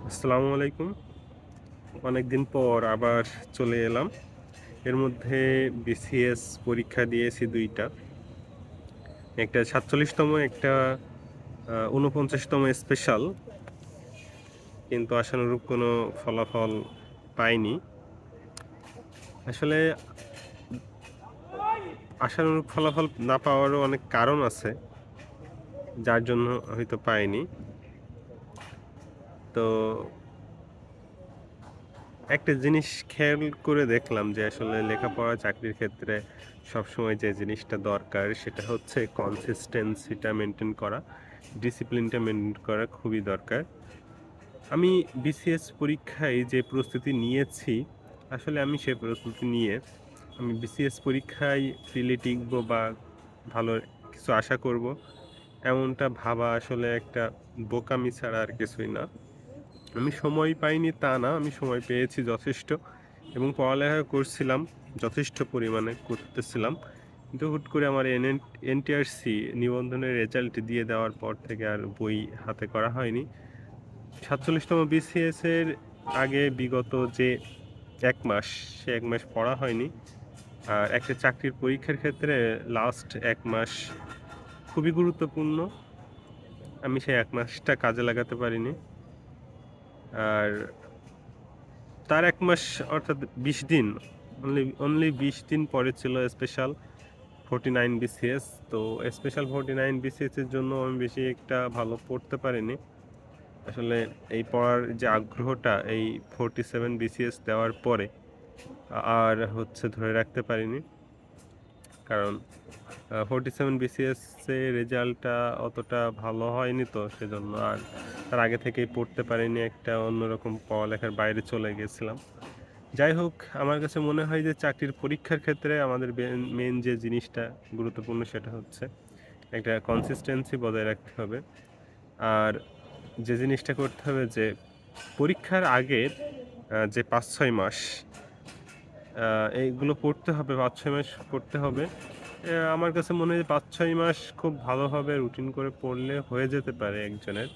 আসসালামু আলাইকুম। অনেকদিন পর আবার চলে এলাম। এর মধ্যে বিসিএস পরীক্ষা দিয়েছি ২ টা। একটা ৪৭তম, একটা ৪৯তম স্পেশাল। কিন্তু আশানুরূপ কোনো ফলাফল পাইনি। আসলে আশানুরূপ ফলাফল না পাওয়ারও অনেক কারণ আছে, যার জন্য হয়তো পাইনি। তো একটা জিনিস খেয়াল করে দেখলাম যে আসলে লেখাপড়া চাকরির ক্ষেত্রে সবসময় যে জিনিসটা দরকার সেটা হচ্ছে কনসিস্টেন্সিটা মেনটেন করা, ডিসিপ্লিনটা মেনটেন করা খুবই দরকার। আমি বিসিএস পরীক্ষায় যে প্রস্তুতি নিয়েছি, আসলে আমি সে প্রস্তুতি নিয়ে আমি বিসিএস পরীক্ষায় ফ্রিলি টিকবো বা ভালো কিছু আশা করব, এমনটা ভাবা আসলে একটা বোকামি ছাড়া আর কিছুই না। আমি সময় পাইনি তা না, আমি সময় পেয়েছি যথেষ্ট এবং পড়ালেখা করছিলাম, যথেষ্ট পরিমাণে করতেছিলাম। কিন্তু হুট করে আমার এনটিআরসি নিবন্ধনের রেজাল্ট দিয়ে দেওয়ার পর থেকে আর বই হাতে করা হয়নি। ৪৭তম বিসিএস এর আগে বিগত যে ১ মাস, সে ১ মাস পড়া হয়নি। আর একটা চাকরির পরীক্ষার ক্ষেত্রে লাস্ট ১ মাস খুবই গুরুত্বপূর্ণ। আমি সেই ১ মাসটা কাজে লাগাতে পারিনি। আর তার ১ মাস অর্থাৎ ২০ দিন, অনলি ২০ দিন পরে ছিল স্পেশাল 49 বিসিএস। তো স্পেশাল 49 বিসিএস এর জন্য আমি বেশি একটা ভালো পড়তে পারিনি। আসলে এই পড়ার যে আগ্রহটা এই 47 বিসিএস দেওয়ার পরে আর হচ্ছে ধরে রাখতে পারিনি। কারণ 47 বিসিএস এর রেজাল্টটা অতটা ভালো হয়নি, তো সেজন্য আর তার আগে থেকেই পড়তে পারিনি। একটা অন্যরকম পড়ালেখার বাইরে চলে গেছিলাম। যাই হোক, আমার কাছে মনে হয় যে চাকরির পরীক্ষার ক্ষেত্রে আমাদের মেইন যে জিনিসটা গুরুত্বপূর্ণ সেটা হচ্ছে একটা কনসিস্টেন্সি বজায় রাখতে হবে। আর যে জিনিসটা করতে হবে যে পরীক্ষার আগের যে ৫-৬ মাস আ এইগুলো পড়তে হবে, ৫-৬ মাস পড়তে হবে। আমার কাছে মনে হয় যে ৫-৬ মাস খুব ভালোভাবে রুটিন করে পড়লে হয়ে যেতে পারে একজনের।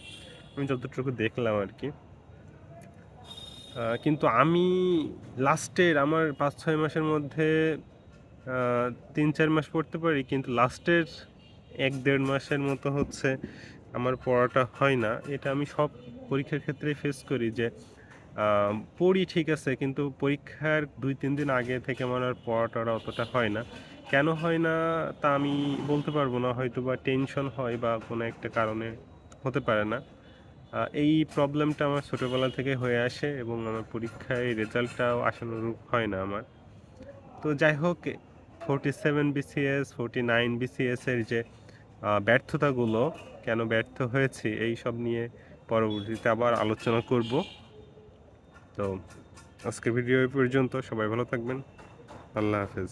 আমি যতটুকু দেখলাম আরকি। কিন্তু আমি লাস্টের আমার ৫-৬ মাসের মধ্যে আ ৩-৪ মাস পড়তে পারি। কিন্তু লাস্টের ১-১.৫ মাসের মতো হচ্ছে আমার পড়াটা হয় না। এটা আমি সব পরীক্ষার ক্ষেত্রেই ফেস করি যে আ পড়ি ঠিক আছে, কিন্তু পরীক্ষার ২-৩ দিন আগে থেকে আমার আর পড়া-টড়া অতটা হয় না। কেন হয় না তা আমি বলতে পারব না। হয়তোবা টেনশন হয় বা কোনো একটা কারণে হতে পারে না। এই প্রবলেমটা আমার ছোটবেলা থেকে হয়ে আসে এবং আমার পরীক্ষায় রেজাল্টটাও আশানুরূপ হয় না আমার। তো যাই হোক, 47 বিসিএস, 49 বিসিএস এর যে ব্যর্থতাগুলো, কেন ব্যর্থ হয়েছি এইসব নিয়ে পরবর্তীতে আবার আলোচনা করব। তো আজকের ভিডিও এই পর্যন্ত। সবাই ভালো থাকবেন। আল্লাহ হাফেজ।